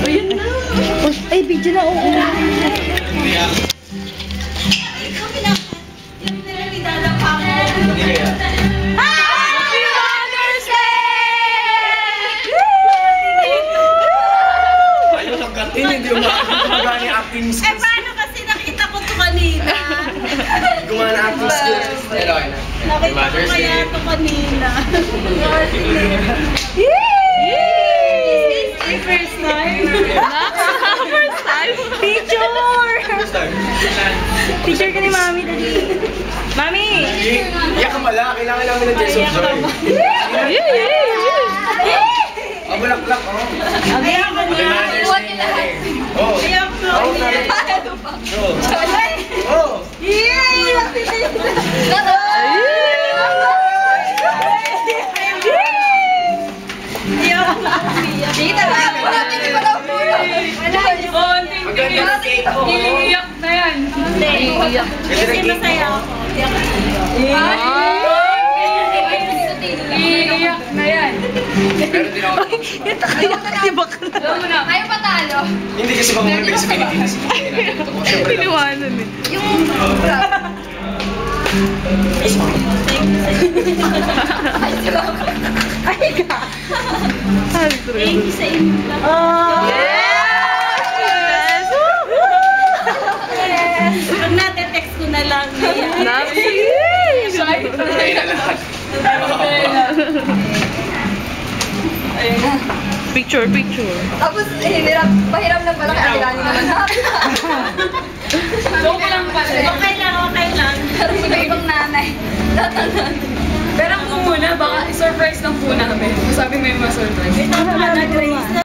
Ayun na. Ay, video na. Oo. Hindi gumana yung acting skills. Eh, paano kasi nakita ko ito kanina? Gumana acting skills. Pero okay na. Nakita ko kaya ito kanina. First time? First time? Picture! First time. Picture ka ni Mami, dali. Mami! Iyak ka pala. Kailangan namin ng tears of joy. Ang bulaklak, oh. Abiyak ka niya. Oh. Abiyak ka. Oh. Oh. Dito ba? Hindi pa daw puno. Iiyak na yan. Iiyak. Kasi masaya ako. Iiyak na yan. Meron din ako. Alam mo na. Ayaw patalo. Hindi kasi bang may sa Pilipinas. Piniwanan eh. Ay ka. Thank you sa inyo. Yes! Pag nate-text ko na lang. Ay na lahat. Picture. Tapos, pahiram lang pala kaya kailangan naman ha. Joke lang pala. Okay lang. Pero ibang nanay. Pero kung muna, baka i-surprise lang po namin. Sabi may ma-surprise. Ito pala na Grace.